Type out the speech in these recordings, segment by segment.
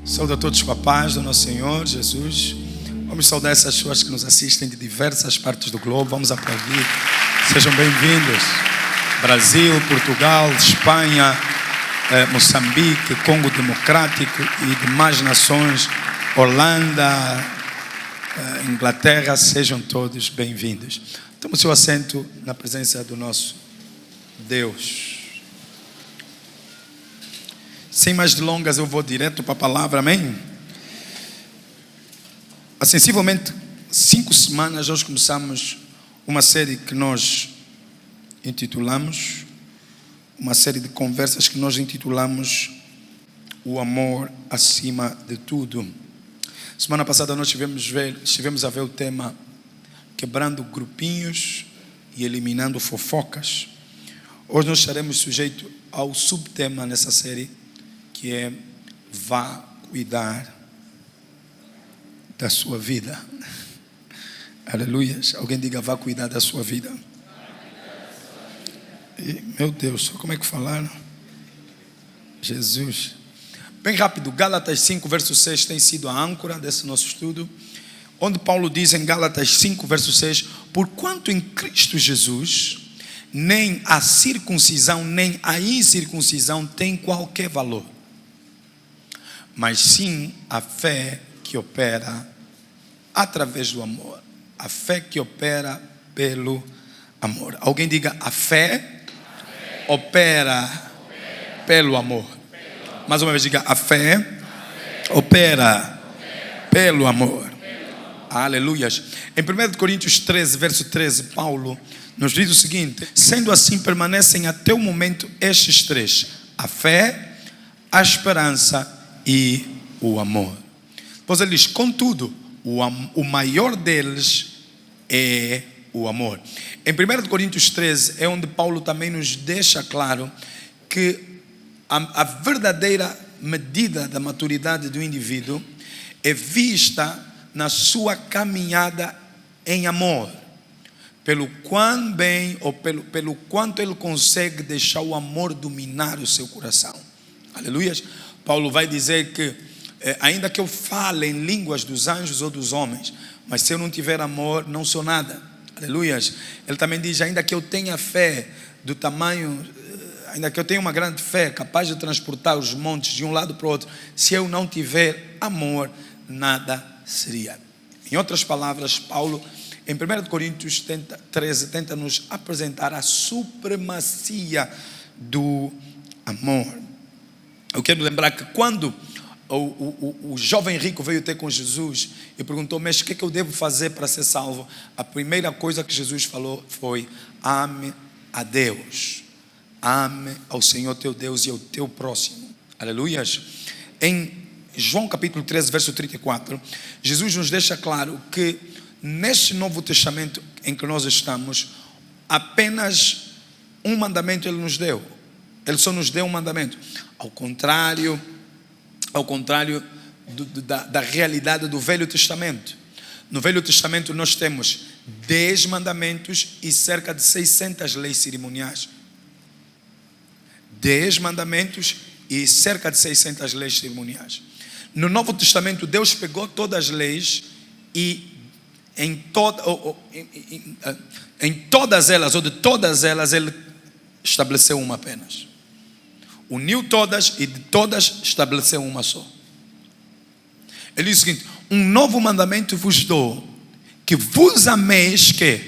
Saúde a todos com a paz do nosso Senhor Jesus. Vamos saudar essas pessoas que nos assistem de diversas partes do globo. Vamos aplaudir. Sejam bem-vindos. Brasil, Portugal, Espanha, Moçambique, Congo Democrático e demais nações, Holanda, Inglaterra, sejam todos bem-vindos. Tome o seu assento na presença do nosso Deus. Sem mais delongas, eu vou direto para a palavra, amém? Há sensivelmente 5 semanas nós começamos uma série que nós intitulamos, uma série de conversas que nós intitulamos O Amor Acima de Tudo. Semana passada nós estivemos a ver o tema Quebrando Grupinhos e Eliminando Fofocas. Hoje nós estaremos sujeitos ao subtema nessa série, que é vá cuidar da sua vida. Aleluias. Alguém diga, vá cuidar da sua vida. E, meu Deus, como é que falaram? Jesus. Bem rápido, Gálatas 5, verso 6 tem sido a âncora desse nosso estudo, onde Paulo diz em Gálatas 5, verso 6, porquanto em Cristo Jesus nem a circuncisão nem a incircuncisão tem qualquer valor, mas sim a fé que opera através do amor. A fé que opera pelo amor. Alguém diga, a fé opera pelo amor. Mais uma vez diga, a fé opera pelo amor. Aleluias. Em 1 Coríntios 13, verso 13, Paulo nos diz o seguinte: sendo assim permanecem até o momento estes três: a fé, a esperança e o amor. Pois ele diz, contudo, o maior deles é o amor. Em 1 Coríntios 13 é onde Paulo também nos deixa claro que a verdadeira medida da maturidade do indivíduo é vista na sua caminhada em amor, pelo quão bem ou pelo quanto ele consegue deixar o amor dominar o seu coração. Aleluias. Paulo vai dizer que ainda que eu fale em línguas dos anjos ou dos homens, mas se eu não tiver amor, não sou nada. Aleluias. Ele também diz, ainda que eu tenha fé do tamanho, ainda que eu tenha uma grande fé, capaz de transportar os montes de um lado para o outro, se eu não tiver amor, nada seria. Em outras palavras, Paulo, em 1 Coríntios 13, tenta nos apresentar a supremacia do amor. Eu quero lembrar que quando o jovem rico veio ter com Jesus e perguntou, mas o que é que eu devo fazer para ser salvo? A primeira coisa que Jesus falou foi, ame a Deus, ame ao Senhor teu Deus e ao teu próximo. Aleluias. Em João capítulo 13, verso 34, Jesus nos deixa claro que neste Novo Testamento em que nós estamos, apenas um mandamento Ele nos deu. Ele só nos deu um mandamento. Ao contrário da realidade do Velho Testamento. No Velho Testamento nós temos 10 mandamentos e cerca de 600 leis cerimoniais. 10 mandamentos e cerca de 600 leis cerimoniais. No Novo Testamento Deus pegou todas as leis e em todas elas, ou de todas elas, Ele estabeleceu uma apenas. Uniu todas e de todas estabeleceu uma só. Ele diz o seguinte: um novo mandamento vos dou, que vos ameis que,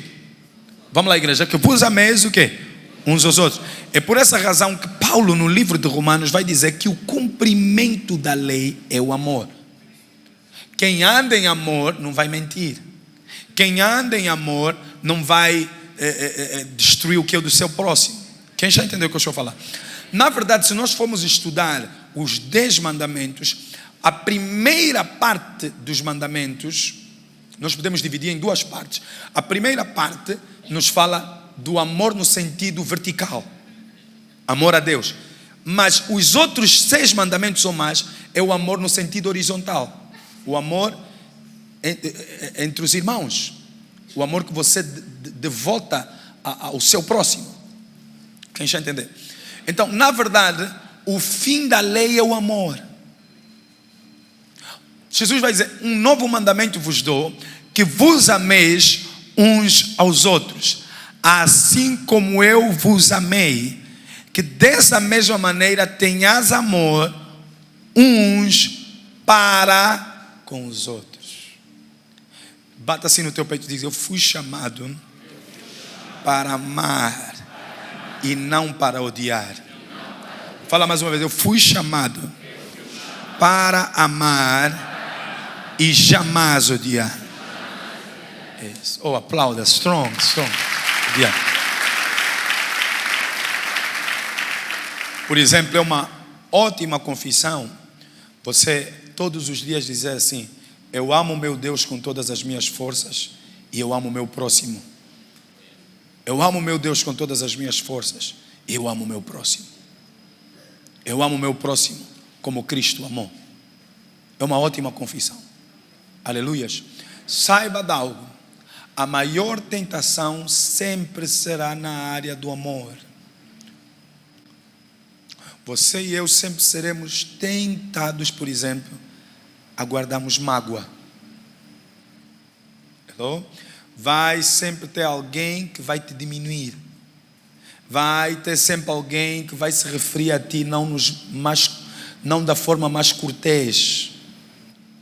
vamos lá igreja, que vos ameis o quê? Uns aos outros. É por essa razão que Paulo no livro de Romanos vai dizer que o cumprimento da lei é o amor. Quem anda em amor não vai mentir. Quem anda em amor não vai destruir o que é do seu próximo. Quem já entendeu o que eu estou a falar? Na verdade, se nós formos estudar os 10 mandamentos, a primeira parte dos mandamentos, nós podemos dividir em 2 partes. A primeira parte nos fala do amor no sentido vertical, amor a Deus. Mas os outros 6 mandamentos ou mais é o amor no sentido horizontal, o amor entre os irmãos, o amor que você devota ao seu próximo. Quem já entendeu? Então, na verdade, o fim da lei é o amor. Jesus vai dizer: um novo mandamento vos dou, que vos ameis uns aos outros, assim como eu vos amei, que dessa mesma maneira tenhas amor uns para com os outros. Bata assim no teu peito e diz: eu fui chamado para amar e não para odiar. Fala mais uma vez: eu fui chamado para amar e jamais odiar. Isso. Oh, aplauda, strong. Yeah. Por exemplo, é uma ótima confissão você todos os dias dizer assim: eu amo meu Deus com todas as minhas forças e eu amo o meu próximo. Eu amo meu Deus com todas as minhas forças e eu amo o meu próximo. Eu amo o meu próximo como Cristo amou. É uma ótima confissão. Aleluias. Saiba de algo: a maior tentação sempre será na área do amor. Você e eu sempre seremos tentados, por exemplo, a guardarmos mágoa. Hello? Vai sempre ter alguém que vai te diminuir. Vai ter sempre alguém que vai se referir a ti não da forma mais cortês.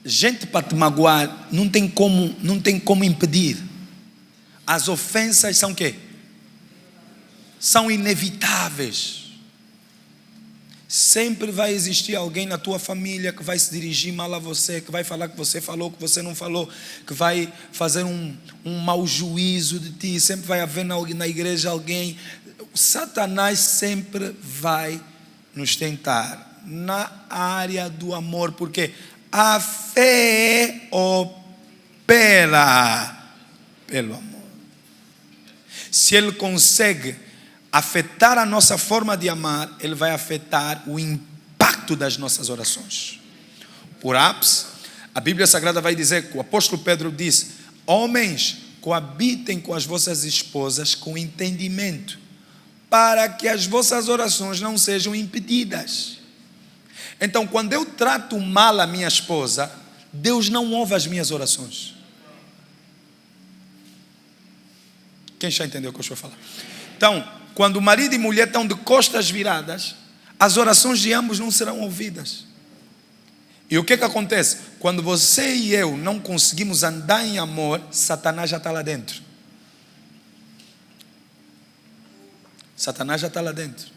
Gente para te magoar não tem como impedir. As ofensas são o quê? São inevitáveis. Sempre vai existir alguém na tua família que vai se dirigir mal a você, que vai falar que você falou, que você não falou, que vai fazer um mau juízo de ti. Sempre vai haver na igreja alguém. Satanás sempre vai nos tentar na área do amor, porque a fé opera pelo amor. Se ele consegue afetar a nossa forma de amar, ele vai afetar o impacto das nossas orações. Por ápice, a Bíblia Sagrada vai dizer que o apóstolo Pedro diz: homens, coabitem com as vossas esposas com entendimento, para que as vossas orações não sejam impedidas. Então, quando eu trato mal a minha esposa, Deus não ouve as minhas orações. Quem já entendeu o que eu estou falando? Então, quando marido e mulher estão de costas viradas, as orações de ambos não serão ouvidas. E o que acontece? Quando você e eu não conseguimos andar em amor, Satanás já está lá dentro. Satanás já está lá dentro.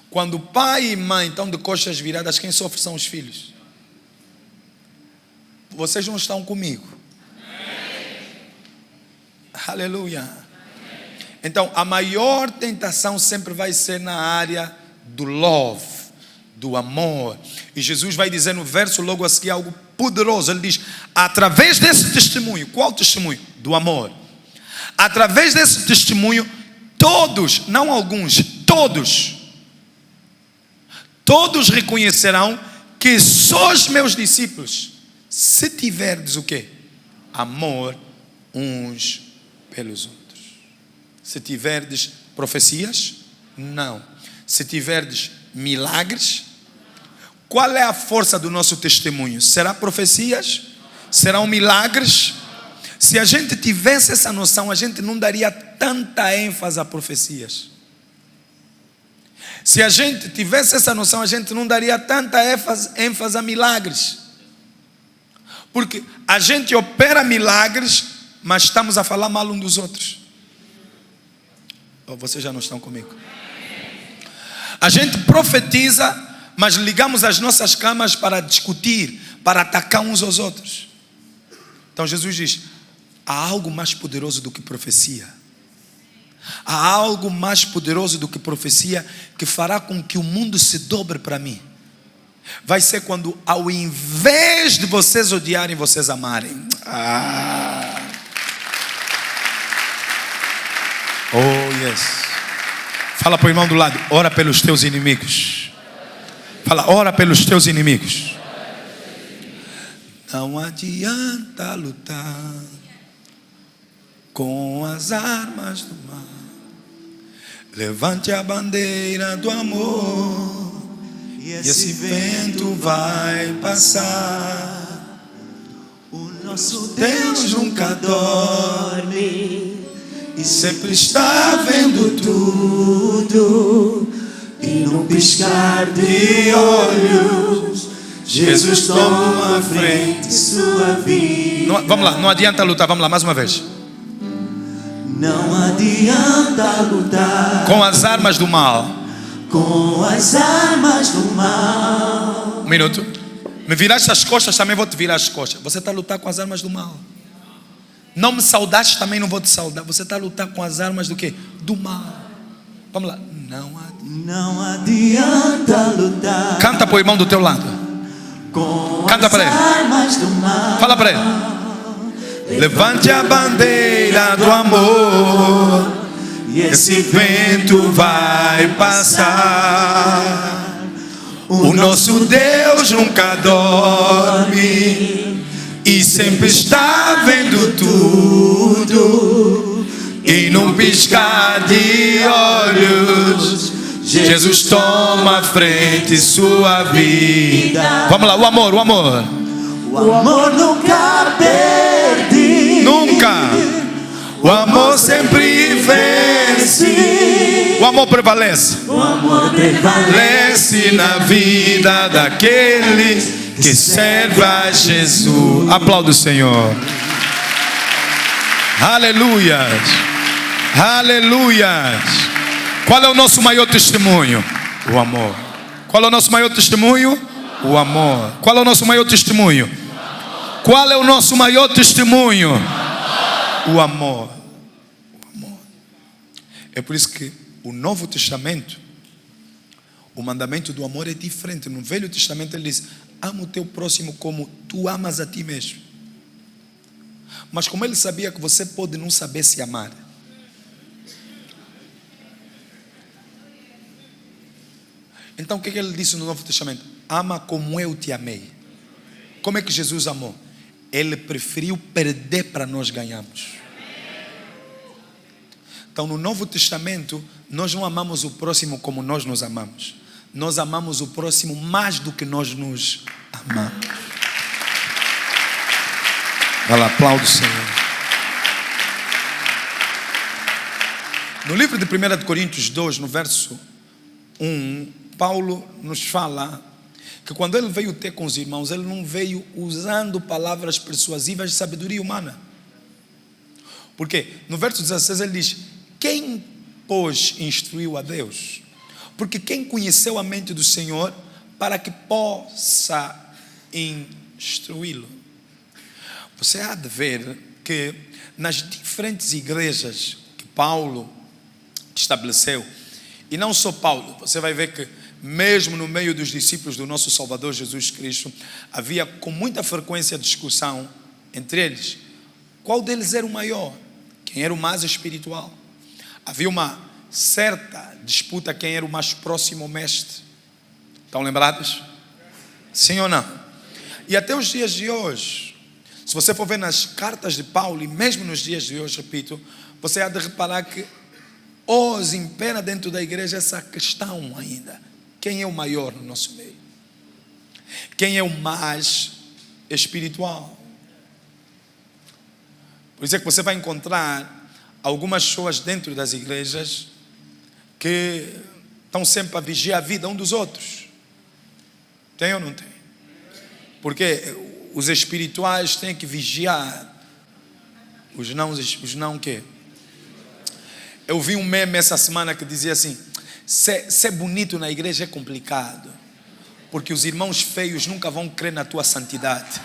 Quando pai e mãe estão de costas viradas, quem sofre são os filhos. Vocês não estão comigo. Aleluia. Então, a maior tentação sempre vai ser na área do love, do amor. E Jesus vai dizer no verso logo a seguir algo poderoso. Ele diz: através desse testemunho, qual testemunho? Do amor. Através desse testemunho, todos, não alguns, todos reconhecerão que sois meus discípulos, se tiverdes o quê? Amor uns pelos outros. Se tiverdes profecias? Não. Se tiverdes milagres? Qual é a força do nosso testemunho? Será profecias? Serão milagres? Se a gente tivesse essa noção, a gente não daria tanta ênfase a profecias. Se a gente tivesse essa noção, a gente não daria tanta ênfase a milagres. Porque a gente opera milagres, mas estamos a falar mal um dos outros. Ou vocês já não estão comigo? A gente profetiza, mas ligamos as nossas camas para discutir, para atacar uns aos outros. Então Jesus diz: há algo mais poderoso do que profecia. Há algo mais poderoso do que profecia que fará com que o mundo se dobre para mim. Vai ser quando, ao invés de vocês odiarem, vocês amarem. Oh yes. Fala para o irmão do lado: ora pelos teus inimigos. Fala: ora pelos teus inimigos. Não adianta lutar com as armas do mal. Levante a bandeira do amor, e esse vento vai passar. Nosso Deus nunca dorme e sempre está vendo tudo. E num piscar de olhos, Jesus toma a frente sua vida. Vamos lá, não adianta lutar, vamos lá, mais uma vez. Não adianta lutar com as armas do mal. Com as armas do mal. Um minuto. Me viraste as costas, também vou te virar as costas. Você está a lutar com as armas do mal. Não me saudaste, também não vou te saudar. Você está a lutar com as armas do quê? Do mal. Vamos lá. Não adianta lutar. Canta para o irmão do teu lado. Canta para ele. Fala para ele. Levante a bandeira do amor, e esse vento vai passar. O nosso Deus nunca dorme e sempre está vendo tudo. E num piscar de olhos, Jesus toma a frente sua vida. Vamos lá, o amor. O amor nunca perde. Nunca. O amor sempre vence. O amor prevalece. O amor prevalece na vida daquele que serve a Jesus. Aplauda o Senhor. Aleluias. Aleluias. Qual é o nosso maior testemunho? O amor. Qual é o nosso maior testemunho? O amor. Qual é o nosso maior testemunho? Qual é o nosso maior testemunho? O amor. O amor. É por isso que o Novo Testamento, o mandamento do amor é diferente. No Velho Testamento ele diz: ama o teu próximo como tu amas a ti mesmo. Mas como ele sabia que você pode não saber se amar, então o que ele disse no Novo Testamento? Ama como eu te amei. Como é que Jesus amou? Ele preferiu perder para nós ganharmos. Então no Novo Testamento nós não amamos o próximo como nós nos amamos. Nós amamos o próximo mais do que nós nos amamos. Vai lá, aplaude o Senhor. No livro de 1 Coríntios 2, no verso 1, Paulo nos fala que quando ele veio ter com os irmãos, ele não veio usando palavras persuasivas de sabedoria humana. Porque no verso 16 ele diz: quem, pois, instruiu a Deus? Porque quem conheceu a mente do Senhor para que possa instruí-lo? Você há de ver que nas diferentes igrejas que Paulo estabeleceu, e não só Paulo, você vai ver que mesmo no meio dos discípulos do nosso Salvador Jesus Cristo, havia com muita frequência discussão entre eles. Qual deles era o maior? Quem era o mais espiritual? Havia uma certa disputa quem era o mais próximo ao mestre. Estão lembrados? Sim ou não? E até os dias de hoje, se você for ver nas cartas de Paulo, e mesmo nos dias de hoje, repito, você há de reparar que hoje impera dentro da igreja essa questão ainda. Quem é o maior no nosso meio? Quem é o mais espiritual? Por isso é que você vai encontrar algumas pessoas dentro das igrejas que estão sempre a vigiar a vida um dos outros. Tem ou não tem? Porque os espirituais têm que vigiar os não o quê? Eu vi um meme essa semana que dizia assim: ser bonito na igreja é complicado, porque os irmãos feios nunca vão crer na tua santidade.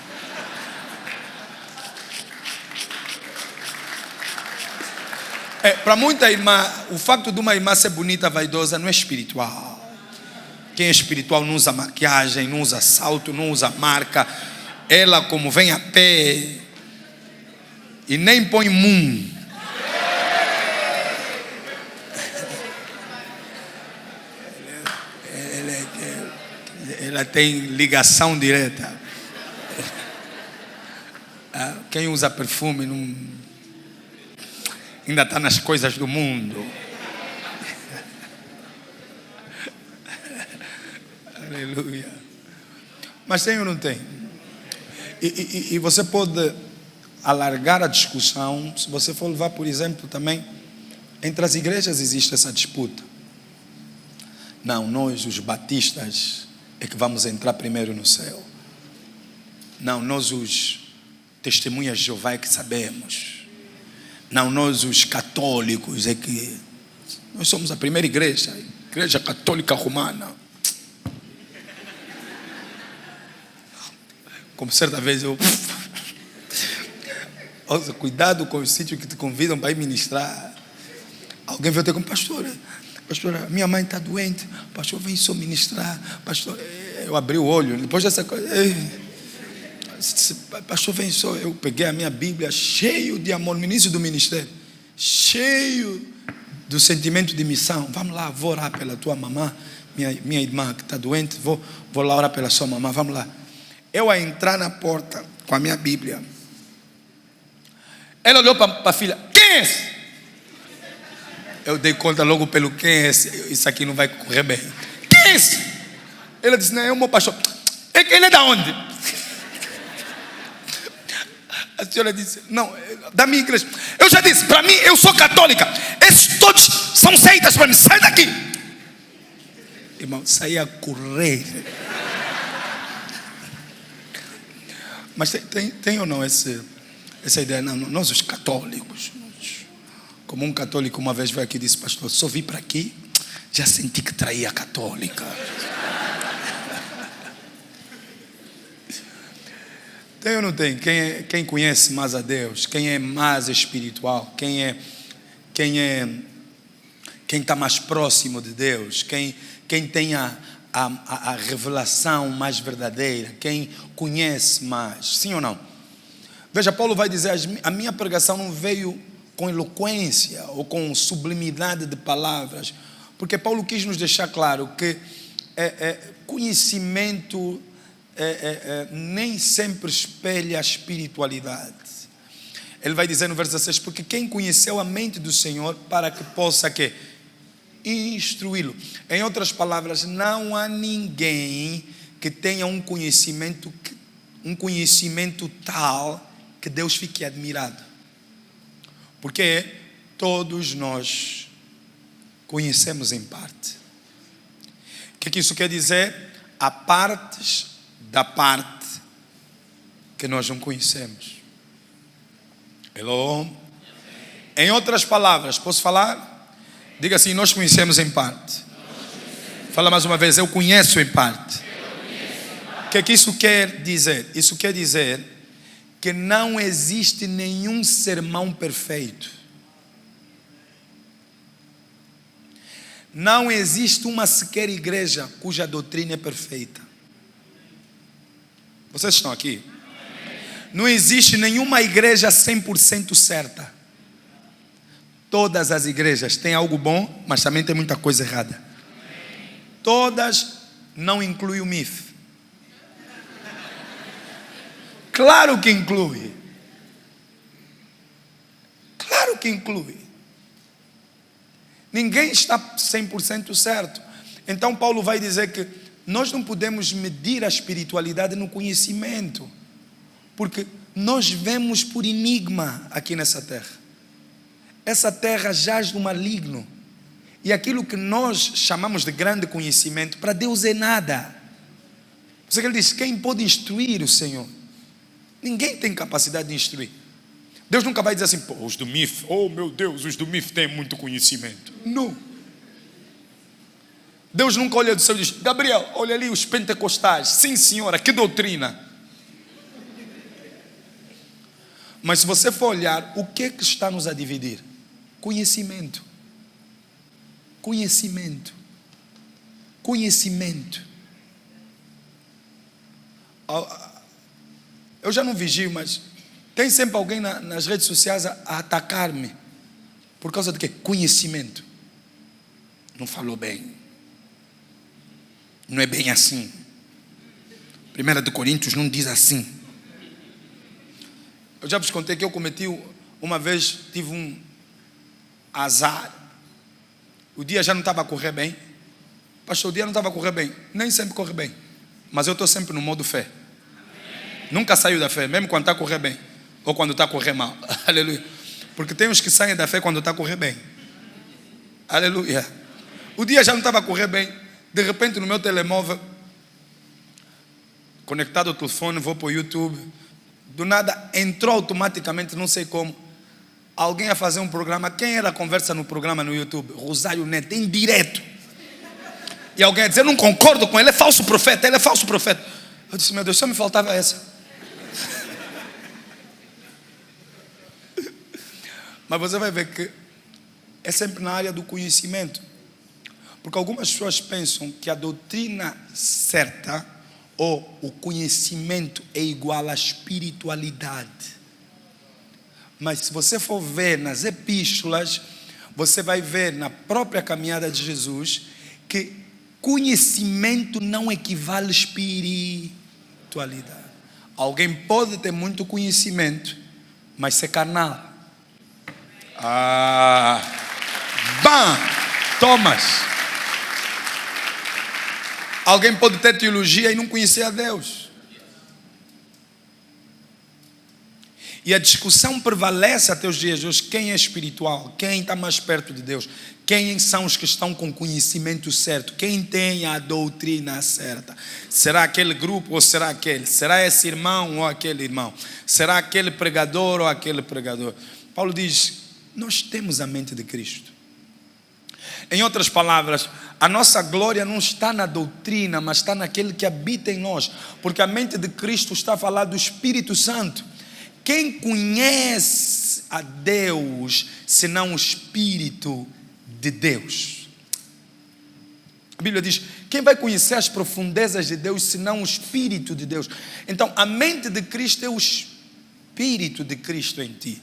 Para muita irmã, o facto de uma irmã ser bonita, vaidosa, não é espiritual. Quem é espiritual não usa maquiagem, não usa salto, não usa marca. Ela, como vem a pé, e nem põe mum. Ela tem ligação direta. Quem usa perfume não, ainda está nas coisas do mundo. Aleluia. Mas tem ou não tem? E você pode alargar a discussão, se você for levar, por exemplo, também, entre as igrejas existe essa disputa. Não, nós, os batistas, é que vamos entrar primeiro no céu. Não, nós, os testemunhas de Jeová, é que sabemos. Não, nós, os católicos, é que... Nós somos a primeira igreja, a Igreja Católica Romana. Como certa vez eu... Cuidado com o sítio que te convidam para ir ministrar. Alguém veio ter com pastora, minha mãe está doente, pastor, vem só ministrar. Pastor, eu abri o olho, depois dessa coisa, pastor, vem só. Eu peguei a minha Bíblia, cheio de amor, no início do ministério, cheio do sentimento de missão. Vamos lá, vou orar pela tua mamã, minha irmã que está doente, vou lá orar pela sua mamã, vamos lá. Eu a entrar na porta com a minha Bíblia, ela olhou para a filha, quem é esse? Eu dei conta logo pelo quem é esse, isso aqui não vai correr bem. Quem é esse? Ela disse, não, é o meu pastor. Ele é da onde? A senhora disse, não, da minha igreja. Eu já disse, para mim, eu sou católica. Esses todos são seitas para mim, sai daqui. Irmão, saí a correr. Mas tem ou não essa ideia? Não, nós os católicos, como um católico uma vez veio aqui e disse, pastor, só vim para aqui, já senti que traía a católica. Tem ou não tem? Quem conhece mais a Deus, quem é mais espiritual, quem está mais próximo de Deus, quem tem a revelação mais verdadeira, quem conhece mais, sim ou não? Veja, Paulo vai dizer, a minha pregação não veio com eloquência ou com sublimidade de palavras, porque Paulo quis nos deixar claro que conhecimento nem sempre espelha a espiritualidade. Ele vai dizer no verso 16, porque quem conheceu a mente do Senhor para que possa que instruí-lo. Em outras palavras, não há ninguém que tenha um conhecimento tal que Deus fique admirado. Porque todos nós conhecemos em parte. O que isso quer dizer? Há partes da parte que nós não conhecemos. Hello? Em outras palavras, posso falar? Diga assim, nós conhecemos em parte. Fala mais uma vez, eu conheço em parte. O que isso quer dizer? Isso quer dizer que não existe nenhum sermão perfeito. Não existe uma sequer igreja cuja doutrina é perfeita. Vocês estão aqui? Não existe nenhuma igreja 100% certa. Todas as igrejas têm algo bom, mas também tem muita coisa errada. Todas não incluem o MIF. Claro que inclui. Claro que inclui. Ninguém está 100% certo. Então Paulo vai dizer que nós não podemos medir a espiritualidade no conhecimento, porque nós vemos por enigma aqui nessa terra. Essa terra jaz do maligno, e aquilo que nós chamamos de grande conhecimento, para Deus é nada. Por isso que ele diz, quem pode instruir o Senhor? Ninguém tem capacidade de instruir. Deus nunca vai dizer assim, pô, os do MIF, oh meu Deus, os do MIF têm muito conhecimento. Não. Deus nunca olha do céu e diz, Gabriel, olha ali os pentecostais, sim senhora, que doutrina. Mas se você for olhar, o que está nos a dividir? Conhecimento. Conhecimento. Conhecimento. Eu já não vigio, mas tem sempre alguém nas redes sociais a atacar-me. Por causa de quê? Conhecimento. Não falou bem. Não é bem assim. 1 Coríntios não diz assim. Eu já vos contei que eu cometi, uma vez, tive um azar. O dia já não estava a correr bem. Pastor, o dia não estava a correr bem. Nem sempre corre bem. Mas eu estou sempre no modo fé. Nunca saio da fé, mesmo quando está a correr bem. Ou quando está a correr mal. Aleluia. Porque tem uns que saem da fé quando está a correr bem. Aleluia. O dia já não estava a correr bem. De repente no meu telemóvel, conectado ao telefone, vou para o YouTube. Do nada entrou automaticamente, não sei como, alguém a fazer um programa. Quem era a conversa no programa no YouTube? Rosário Neto, em direto. E alguém a dizer, não concordo com ele, é falso profeta, ele é falso profeta. Eu disse, meu Deus, só me faltava essa. Mas você vai ver que é sempre na área do conhecimento. Porque algumas pessoas pensam que a doutrina certa ou o conhecimento é igual à espiritualidade. Mas se você for ver nas epístolas, você vai ver na própria caminhada de Jesus que conhecimento não equivale à espiritualidade. Alguém pode ter muito conhecimento, mas ser carnal. Thomas. Alguém pode ter teologia e não conhecer a Deus. E a discussão prevalece até os dias de hoje. Quem é espiritual? Quem está mais perto de Deus? Quem são os que estão com conhecimento certo? Quem tem a doutrina certa? Será aquele grupo ou será aquele? Será esse irmão ou aquele irmão? Será aquele pregador ou aquele pregador? Paulo diz, nós temos a mente de Cristo. Em outras palavras, a nossa glória não está na doutrina, mas está naquele que habita em nós. Porque a mente de Cristo está a falar do Espírito Santo. Quem conhece a Deus, senão o Espírito de Deus? A Bíblia diz, quem vai conhecer as profundezas de Deus, senão o Espírito de Deus? Então, a mente de Cristo é o Espírito de Cristo em ti.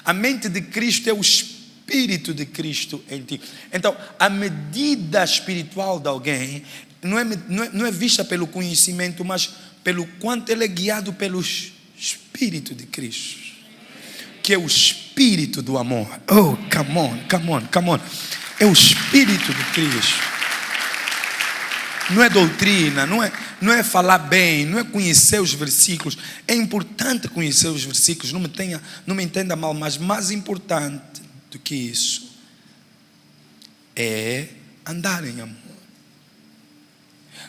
A mente de Cristo é o Espírito de Cristo em ti. Então, a medida espiritual de alguém não é vista pelo conhecimento, mas pelo quanto ele é guiado pelo Espírito de Cristo, que é o Espírito do amor. Oh, come on. É o Espírito de Cristo. Não é doutrina, não é falar bem, não é conhecer os versículos. É importante conhecer os versículos, não me entenda mal, mas mais importante do que isso é andar em amor.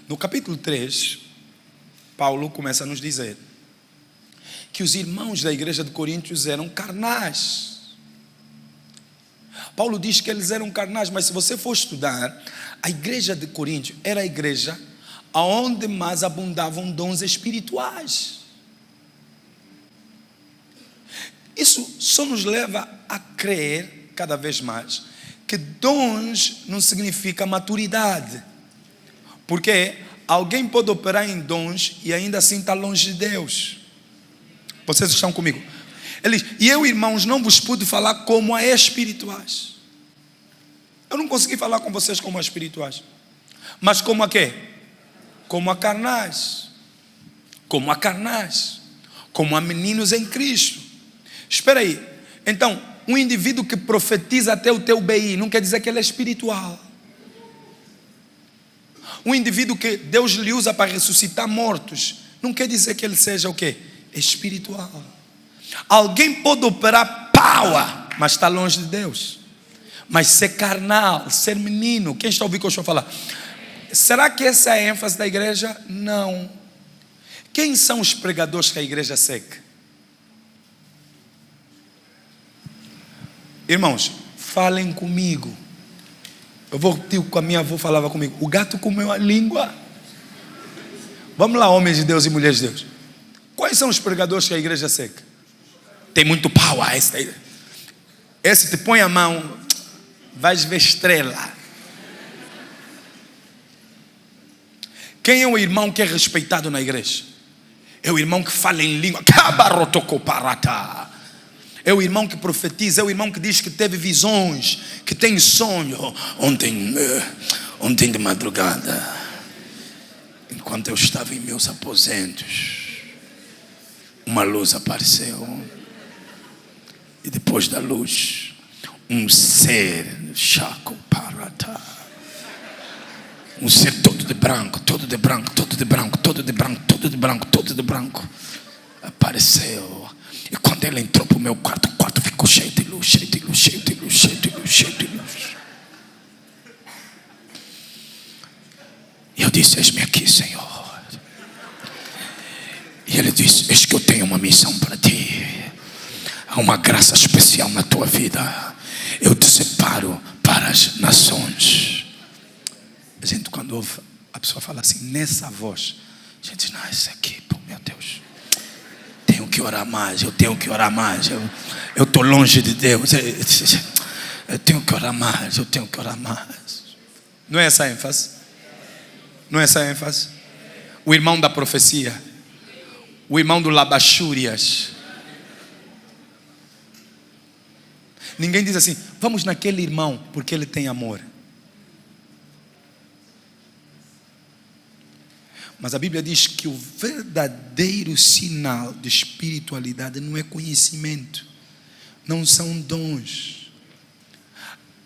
No capítulo 3, Paulo começa a nos dizer que os irmãos da igreja de Coríntios eram carnais. Paulo diz que eles eram carnais, mas se você for estudar, a igreja de Coríntios era a igreja onde mais abundavam dons espirituais. Isso só nos leva a crer cada vez mais que dons não significa maturidade. Porque alguém pode operar em dons e ainda assim está longe de Deus. Vocês estão comigo? Ele diz, e eu, irmãos, não vos pude falar como a espirituais. Eu não consegui falar com vocês como a espirituais. Mas como a quê? Como a carnais. Como a carnais. Como a meninos em Cristo. Espera aí. Então, um indivíduo que profetiza até o teu BI, não quer dizer que ele é espiritual. Um indivíduo que Deus lhe usa para ressuscitar mortos, não quer dizer que ele seja o quê? Espiritual. Alguém pode operar power, mas está longe de Deus. Mas ser carnal, ser menino. Quem está ouvindo o que eu estou falando? Será que essa é a ênfase da igreja? Não. Quem são os pregadores que a igreja segue? Irmãos, falem comigo. Eu vou repetir o que a minha avó falava comigo. O gato comeu a língua. Vamos lá, homens de Deus e mulheres de Deus. Quais são os pregadores que a igreja segue? Tem muito pau a esse te põe a mão, vais ver estrela. Quem é o irmão que é respeitado na igreja? É o irmão que fala em língua. É o irmão que profetiza, é o irmão que diz que teve visões, que tem sonho. Ontem de madrugada, enquanto eu estava em meus aposentos, uma luz apareceu. E depois da luz, um ser, um ser todo de branco, apareceu. E quando ela entrou para o meu quarto, o quarto ficou cheio de luz, cheio de luz, cheio de luz, cheio de luz, cheio de luz. E eu disse: eis-me aqui, Senhor. E ele disse: eis que eu tenho uma missão para ti. Há uma graça especial na tua vida. Eu te separo para as nações. A gente, quando ouve a pessoa fala assim, nessa voz, a gente diz: não, isso aqui, pô, meu Deus, tenho que orar mais, eu tenho que orar mais, eu estou longe de Deus, eu tenho que orar mais, eu tenho que orar mais. Não é essa a ênfase? Não é essa a ênfase? O irmão da profecia, o irmão do labachúrias. Ninguém diz assim: vamos naquele irmão porque ele tem amor. Mas a Bíblia diz que o verdadeiro sinal de espiritualidade não é conhecimento, não são dons.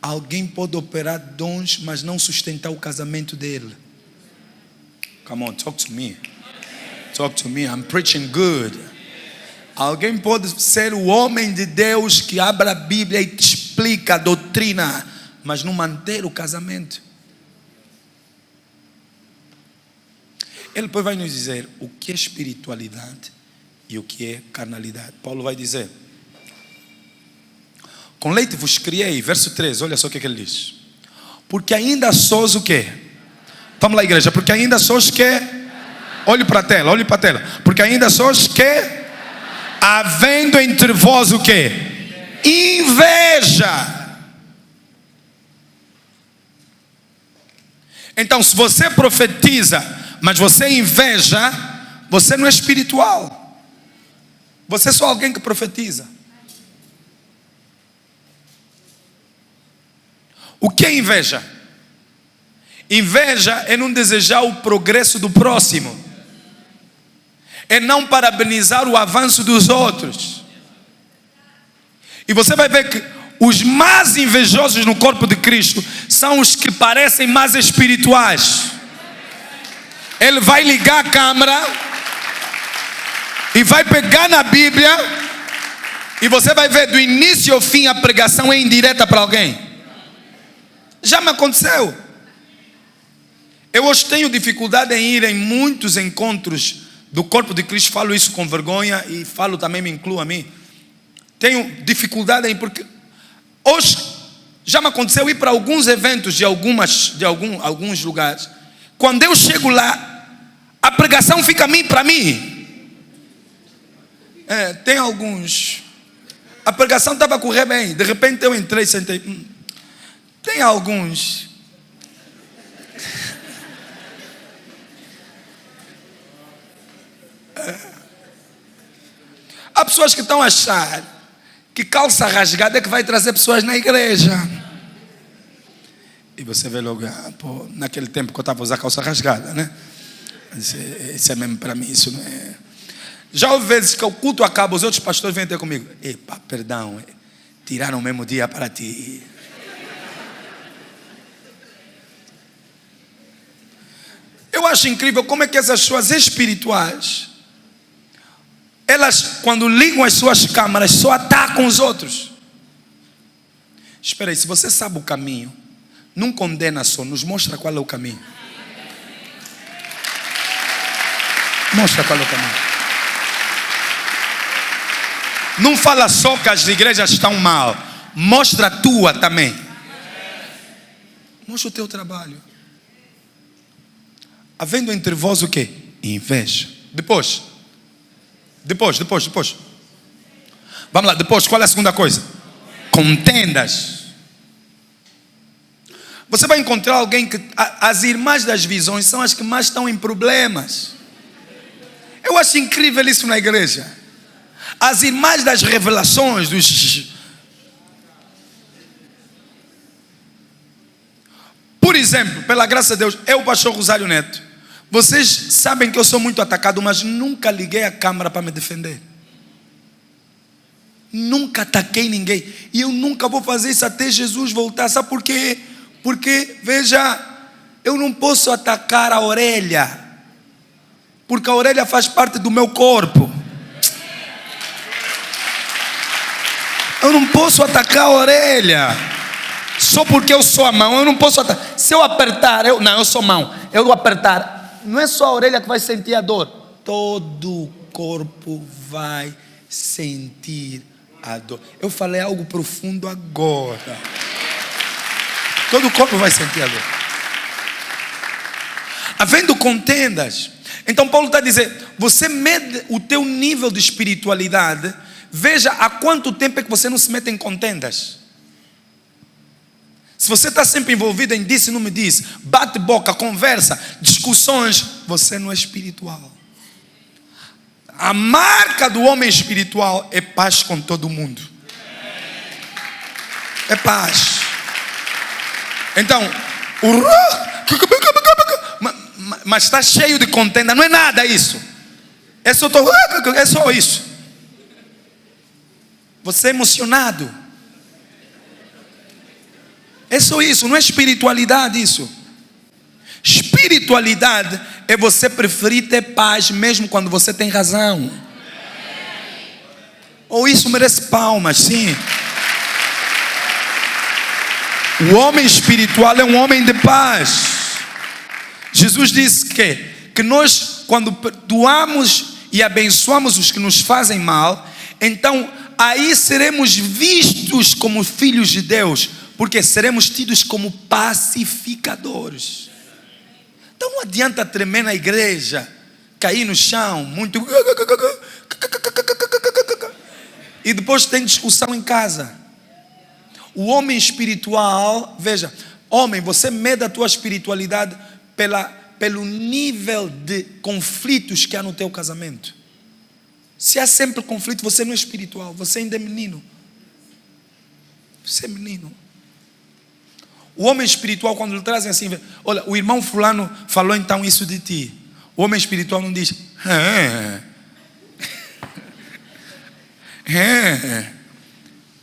Alguém pode operar dons, mas não sustentar o casamento dele. Come on, talk to me. Talk to me, I'm preaching good. Alguém pode ser o homem de Deus que abre a Bíblia e te explica a doutrina, mas não manter o casamento. Ele depois vai nos dizer o que é espiritualidade e o que é carnalidade. Paulo vai dizer: com leite vos criei, verso 13, olha só o que ele diz. Porque ainda sois o quê? Vamos lá, igreja. Porque ainda sois quê? Olhe para a tela, olhe para a tela. Porque ainda sois quê? Havendo entre vós o quê? Inveja. Então, se você profetiza, mas você inveja, você não é espiritual. Você é só alguém que profetiza. O que é inveja? Inveja é não desejar o progresso do próximo, é não parabenizar o avanço dos outros. E você vai ver que os mais invejosos no corpo de Cristo são os que parecem mais espirituais. Ele vai ligar a câmera e vai pegar na Bíblia, e você vai ver do início ao fim a pregação é indireta para alguém. Já me aconteceu. Eu hoje tenho dificuldade em ir em muitos encontros do corpo de Cristo. Falo isso com vergonha e falo também, me incluo a mim. Tenho dificuldade em, porque hoje já me aconteceu ir para alguns eventos de alguns lugares. Quando eu chego lá, a pregação fica para mim. Tem alguns. A pregação estava a correr bem. De repente eu entrei, sentei. Tem alguns. Há pessoas que estão a achar que calça rasgada é que vai trazer pessoas na igreja. E você vê logo, naquele tempo que eu estava a usar calça rasgada, né? Isso é mesmo para mim, isso não é. Já houve vezes que o culto acaba, os outros pastores vêm ter comigo: epa, perdão, tiraram o mesmo dia para ti. Eu acho incrível como é que essas pessoas espirituais, elas, quando ligam as suas câmaras, só atacam os outros. Espera aí, se você sabe o caminho, não condena só, nos mostra qual é o caminho. Mostra qual é o caminho. Não fala só que as igrejas estão mal, mostra a tua também. Mostra o teu trabalho. Havendo entre vós o quê? Inveja. Depois. Vamos lá, depois, qual é a segunda coisa? Contendas. Você vai encontrar alguém que as irmãs das visões são as que mais estão em problemas. Eu acho incrível isso na igreja. As irmãs das revelações, Por exemplo, pela graça de Deus, eu, pastor Rosário Neto, vocês sabem que eu sou muito atacado, mas nunca liguei a câmera para me defender. Nunca ataquei ninguém. E eu nunca vou fazer isso até Jesus voltar. Sabe por quê? Porque, veja, eu não posso atacar a orelha, porque a orelha faz parte do meu corpo. Eu não posso atacar a orelha. Só porque eu sou a mão, eu não posso atacar. Se eu apertar, eu sou mão. Eu apertar, não é só a orelha que vai sentir a dor. Todo o corpo vai sentir a dor. Eu falei algo profundo agora. Todo o corpo vai sentir a dor. Havendo contendas. Então Paulo está dizendo, você mede o teu nível de espiritualidade. Veja há quanto tempo é que você não se mete em contendas. Se você está sempre envolvido em disse e não me disse, bate boca, conversa, discussões, você não é espiritual. A marca do homem espiritual é paz com todo mundo. É paz. Então, mas está cheio de contenda, não é nada isso. É só isso. Você é emocionado. É só isso, não é espiritualidade isso. Espiritualidade é você preferir ter paz mesmo quando você tem razão. Ou isso merece palmas, sim. O homem espiritual é um homem de paz. Jesus disse que nós, quando perdoamos e abençoamos os que nos fazem mal, então aí seremos vistos como filhos de Deus, porque seremos tidos como pacificadores. Então não adianta tremer na igreja, cair no chão, muito, e depois tem discussão em casa. O homem espiritual, veja, homem, você mede a tua espiritualidade pelo nível de conflitos que há no teu casamento. Se há sempre conflito, você não é espiritual, você ainda é menino. Você é menino. O homem espiritual, quando lhe trazem assim, olha, o irmão fulano falou então isso de ti. O homem espiritual não diz,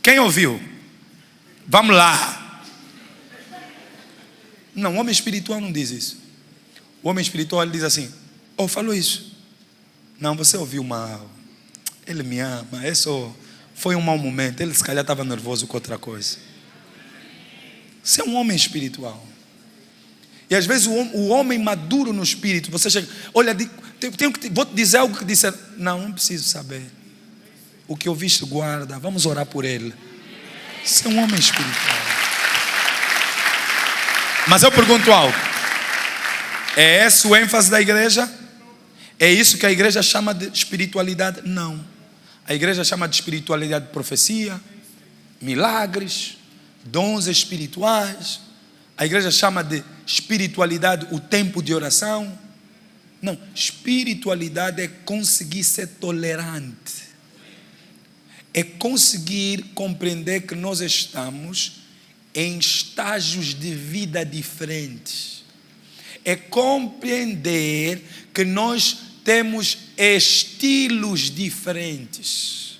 quem ouviu? Vamos lá. Não, o homem espiritual não diz isso. O homem espiritual ele diz assim, falou isso. Não, você ouviu mal. Ele me ama, foi um mau momento. Ele se calhar estava nervoso com outra coisa. Você é um homem espiritual. E às vezes o homem maduro no espírito, você chega, olha, vou te dizer algo que disse, não preciso saber. O que ouviste guarda, vamos orar por ele. Você é um homem espiritual. Mas eu pergunto algo. É esse o ênfase da igreja? É isso que a igreja chama de espiritualidade? Não. A igreja chama de espiritualidade de profecia, milagres, dons espirituais. A igreja chama de espiritualidade o tempo de oração. Não, espiritualidade é conseguir ser tolerante. É conseguir compreender que nós estamos em estágios de vida diferentes. É compreender que nós temos estilos diferentes.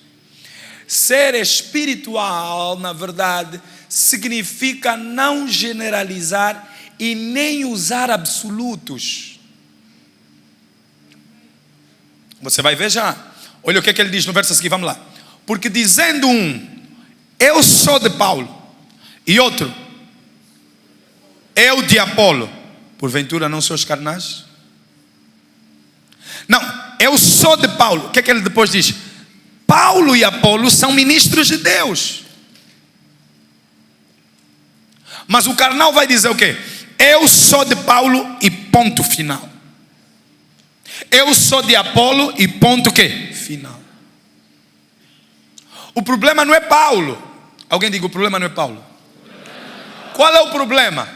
Ser espiritual, na verdade, significa não generalizar e nem usar absolutos. Você vai ver já. Olha o que ele diz no verso aqui, vamos lá. Porque dizendo eu sou de Paulo, e outro, eu de Apolo, porventura não sou os carnais? Não, eu sou de Paulo. O que ele depois diz? Paulo e Apolo são ministros de Deus. Mas o carnal vai dizer o quê? Eu sou de Paulo e ponto final. Eu sou de Apolo e ponto o quê? Final. O problema não é Paulo. Alguém diga, o problema não é Paulo. Qual é o problema?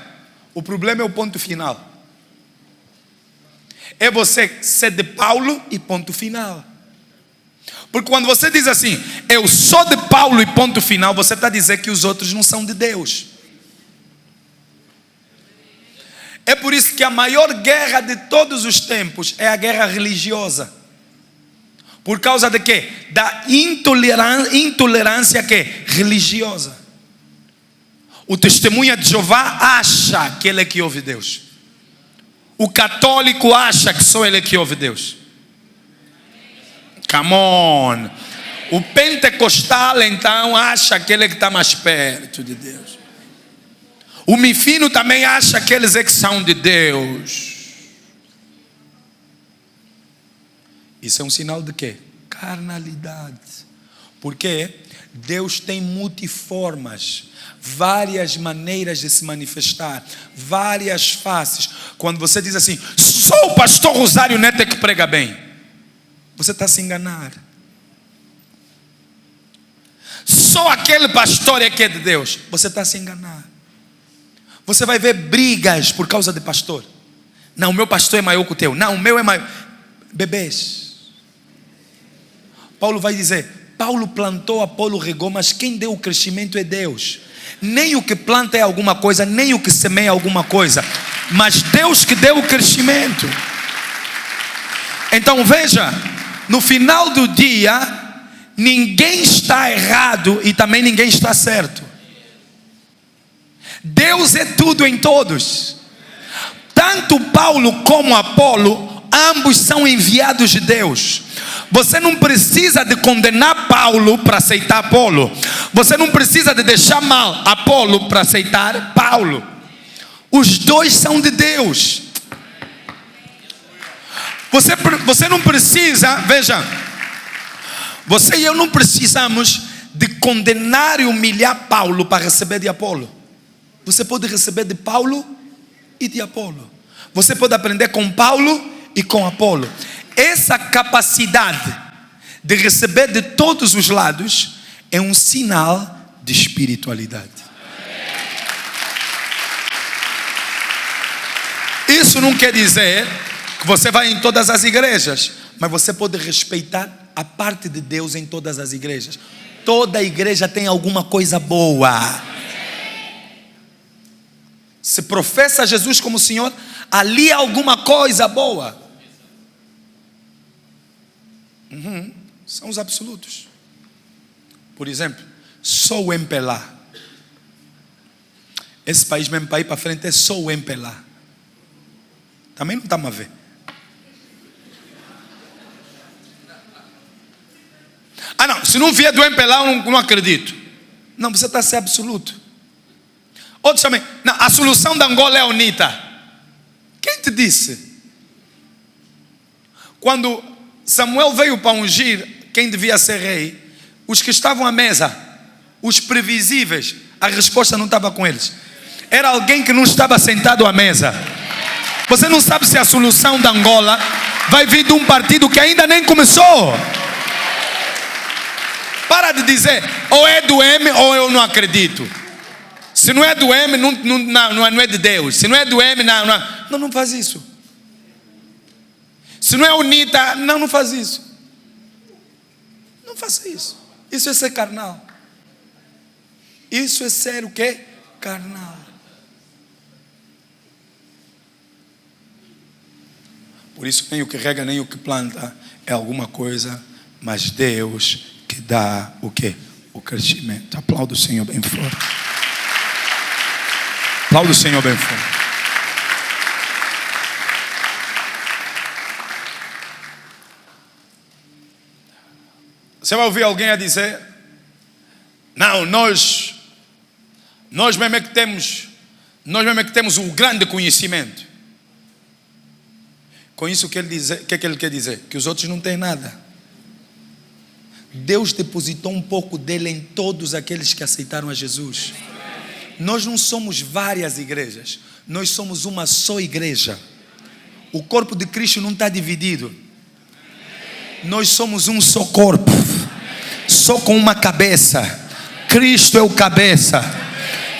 O problema é o ponto final. É você ser de Paulo e ponto final. Porque quando você diz assim, eu sou de Paulo e ponto final, você está dizendo que os outros não são de Deus. É por isso que a maior guerra de todos os tempos é a guerra religiosa. Por causa de quê? Da intolerância que religiosa. O testemunha de Jeová acha que ele é que ouve Deus. O católico acha que só ele é que ouve Deus. Come on. O pentecostal, então, acha aquele que está mais perto de Deus. O mifino também acha aqueles que são de Deus. Isso é um sinal de quê? Carnalidade. Porque Deus tem multiformas, várias maneiras de se manifestar, várias faces. Quando você diz assim, sou o pastor Rosário Neto que prega bem, você está se enganar. Sou aquele pastor que é de Deus, você está se enganar. Você vai ver brigas por causa de pastor. Não, o meu pastor é maior que o teu. Não, o meu é maior. Bebês. Paulo vai dizer, Paulo plantou, Apolo regou, mas quem deu o crescimento é Deus. Nem o que planta é alguma coisa, nem o que semeia é alguma coisa, mas Deus que deu o crescimento. Então veja, no final do dia, ninguém está errado e também ninguém está certo. Deus é tudo em todos. Tanto Paulo como Apolo, ambos são enviados de Deus. Você não precisa de condenar Paulo para aceitar Apolo. Você não precisa de deixar mal Apolo para aceitar Paulo. Os dois são de Deus. Você não precisa, veja, você e eu não precisamos de condenar e humilhar Paulo para receber de Apolo. Você pode receber de Paulo e de Apolo. Você pode aprender com Paulo e com Apolo. Essa capacidade de receber de todos os lados é um sinal de espiritualidade. Isso não quer dizer que você vai em todas as igrejas, mas você pode respeitar a parte de Deus em todas as igrejas. Toda igreja tem alguma coisa boa. Se professa Jesus como Senhor, ali há alguma coisa boa. São os absolutos. Por exemplo, sou o MPLA. Esse país mesmo para ir para frente é só o MPLA. Também não estamos a ver. Ah não, se não vier do MPLA eu não acredito. Não, você está a ser absoluto. Outros também, não, a solução da Angola é a UNITA. Quem te disse? Quando Samuel veio para ungir quem devia ser rei, os que estavam à mesa, os previsíveis, a resposta não estava com eles. Era alguém que não estava sentado à mesa. Você não sabe se a solução da Angola vai vir de um partido que ainda nem começou. Para de dizer, ou é do M ou eu não acredito. Se não é do M, não é de Deus. Se não é do M, não faz isso. Se não é UNITA, não faz isso. Não faça isso. Isso é ser carnal. Isso é ser o quê? Carnal. Por isso nem o que rega, nem o que planta é alguma coisa, mas Deus que dá o quê? O crescimento. Aplauda o Senhor bem forte. Aplauda o Senhor bem forte. Você vai ouvir alguém a dizer, não, nós mesmo é que temos o grande conhecimento. Com isso o que é que ele quer dizer? Que os outros não têm nada. Deus depositou um pouco dele em todos aqueles que aceitaram a Jesus. Nós não somos várias igrejas, nós somos uma só igreja. O corpo de Cristo não está dividido. Nós somos um só corpo, só com uma cabeça. Cristo é o cabeça.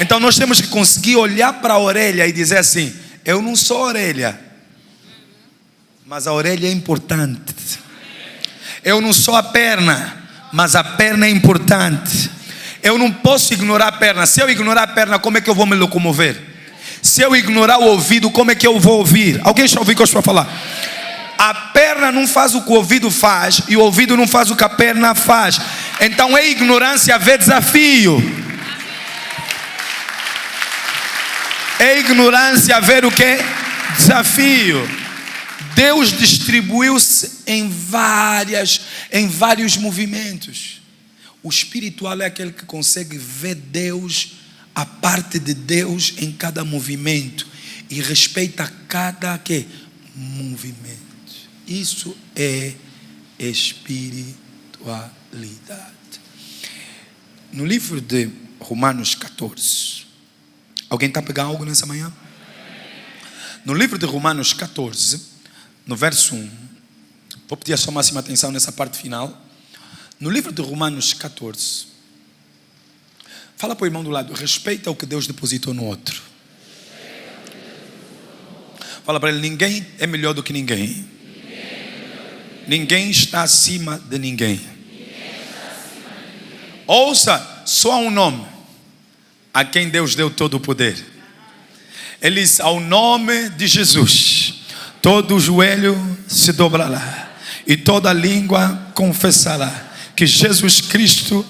Então nós temos que conseguir olhar para a orelha e dizer assim, eu não sou orelha, mas a orelha é importante. Eu não sou a perna, mas a perna é importante. Eu não posso ignorar a perna. Se eu ignorar a perna, como é que eu vou me locomover? Se eu ignorar o ouvido, como é que eu vou ouvir? Alguém já ouviu o que eu estou a falar? A perna não faz o que o ouvido faz, e o ouvido não faz o que a perna faz. Então é ignorância ver desafio. É ignorância ver o que? Desafio. Deus distribuiu-se em várias. em vários movimentos. O espiritual é aquele que consegue ver Deus, a parte de Deus em cada movimento e respeita cada movimento. Isso é espiritualidade. No livro de Romanos 14, alguém está pegando algo nessa manhã? No livro de Romanos 14, no verso 1, vou pedir a sua máxima atenção nessa parte final. No livro de Romanos 14, fala para o irmão do lado, respeita o que Deus depositou no outro. Fala para ele, ninguém é melhor do que ninguém. Ninguém está acima de ninguém. Ouça, só há um nome a quem Deus deu todo o poder. Ele diz, ao nome de Jesus, todo o joelho se dobrará e toda língua confessará que Jesus Cristo,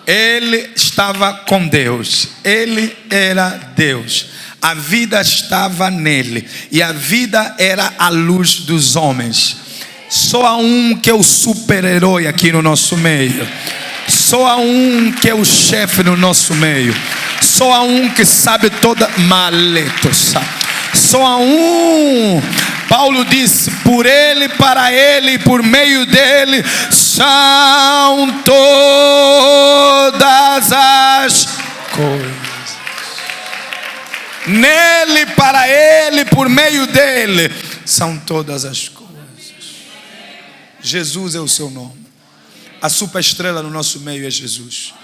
Ele estava com Deus, Ele era Deus, a vida estava nele e a vida era a luz dos homens. Só há um que é o super-herói aqui no nosso meio. Só há um que é o chefe no nosso meio. Só há um que sabe toda maletos. Só há um. Paulo disse, por ele, para ele e por meio dele são todas as coisas. Nele, para ele, por meio dele são todas as coisas. Jesus é o seu nome. A superestrela no nosso meio é Jesus.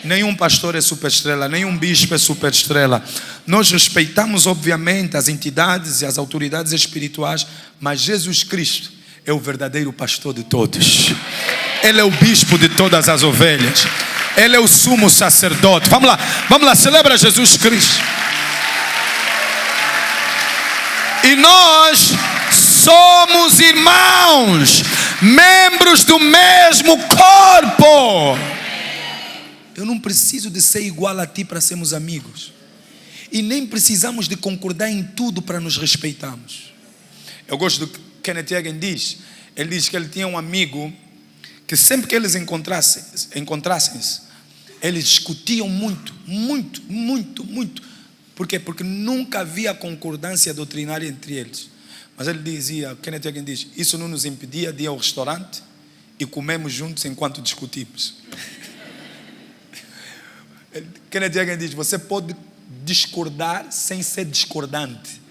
Nenhum pastor é superestrela, nenhum bispo é superestrela. Nós respeitamos obviamente as entidades e as autoridades espirituais, mas Jesus Cristo é o verdadeiro pastor de todos. Ele é o bispo de todas as ovelhas. Ele é o sumo sacerdote. Vamos lá, celebra Jesus Cristo. E nós somos irmãos, membros do mesmo corpo. Eu não preciso de ser igual a ti para sermos amigos. E nem precisamos de concordar em tudo para nos respeitarmos. Eu gosto do que Kenneth Hagin diz. Ele diz que ele tinha um amigo que sempre que eles encontrassem-se, eles discutiam muito. Por quê? Porque nunca havia concordância doutrinária entre eles. Mas ele dizia, Kenneth Hagin diz, isso não nos impedia de ir ao restaurante e comemos juntos enquanto discutimos. Kenneth Hagin diz, você pode discordar sem ser discordante.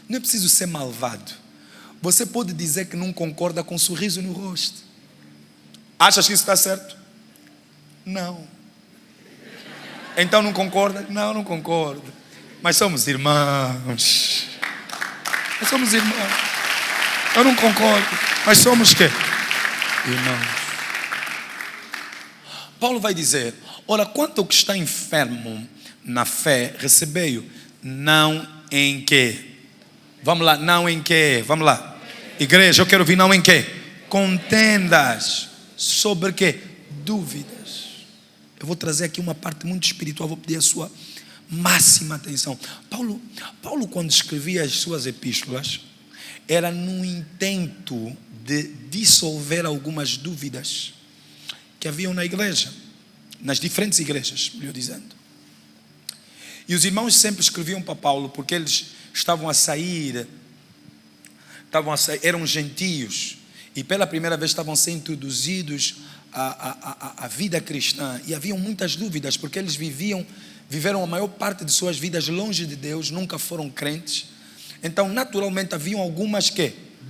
Não é preciso ser malvado. Você pode dizer que não concorda com um sorriso no rosto. Achas que isso está certo? Não. Então não concorda? Não, não concordo. Mas somos irmãos. Nós somos irmãos. Eu não concordo. Mas somos quê? Irmãos. Paulo vai dizer, ora, quanto ao que está enfermo na fé, recebei-o, não em quê? Vamos lá, não em quê? Vamos lá. Igreja, eu quero ouvir não em quê? Contendas. Sobre quê? Dúvidas. Eu vou trazer aqui uma parte muito espiritual, vou pedir a sua máxima atenção. Paulo quando escrevia as suas epístolas, era no intento de dissolver algumas dúvidas que haviam na igreja, nas diferentes igrejas, melhor dizendo. E os irmãos sempre escreviam para Paulo, porque eles estavam a sair, eram gentios, e pela primeira vez estavam a ser introduzidos à vida cristã, e haviam muitas dúvidas, porque eles viveram a maior parte de suas vidas longe de Deus, nunca foram crentes. Então naturalmente haviam algumas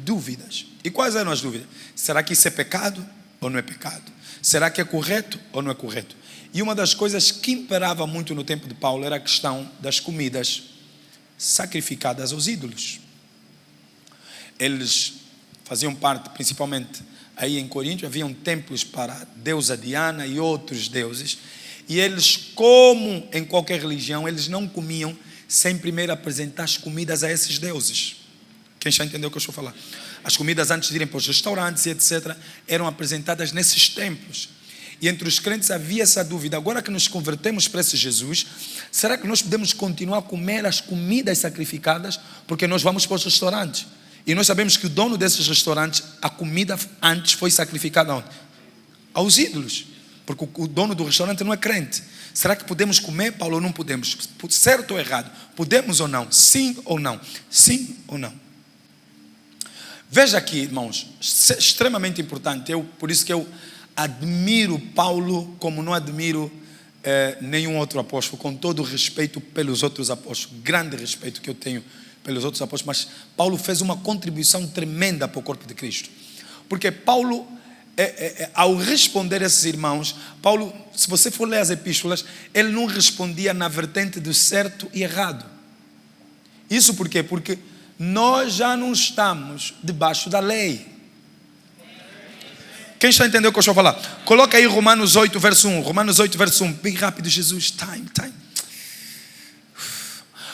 dúvidas. E quais eram as dúvidas? Será que isso é pecado ou não é pecado? Será que é correto ou não é correto? E uma das coisas que imperava muito no tempo de Paulo era a questão das comidas sacrificadas aos ídolos. Eles faziam parte, principalmente aí em Corinto, haviam templos para a deusa Diana e outros deuses. E eles, como em qualquer religião, eles não comiam sem primeiro apresentar as comidas a esses deuses. Quem já entendeu o que eu estou a falar? As comidas, antes de irem para os restaurantes e etc., eram apresentadas nesses templos. E entre os crentes havia essa dúvida. Agora que nos convertemos para esse Jesus, será que nós podemos continuar a comer as comidas sacrificadas? Porque nós vamos para os restaurantes. E nós sabemos que o dono desses restaurantes, a comida antes foi sacrificada onde? Aos ídolos. Porque o dono do restaurante não é crente. Será que podemos comer, Paulo, ou não podemos? Certo ou errado? Podemos ou não? Sim ou não? Sim ou não? Veja aqui, irmãos, extremamente importante. Por isso que eu admiro Paulo como não admiro nenhum outro apóstolo, com todo o respeito pelos outros apóstolos, grande respeito que eu tenho pelos outros apóstolos, mas Paulo fez uma contribuição tremenda para o corpo de Cristo. Porque Paulo, ao responder a esses irmãos, Paulo, se você for ler as epístolas, ele não respondia na vertente do certo e errado. Isso por quê? Porque nós já não estamos debaixo da lei. Quem está entendendo o que eu estou a falar? Coloca aí Romanos 8, verso 1. Romanos 8, verso 1. Bem rápido, Jesus. Time.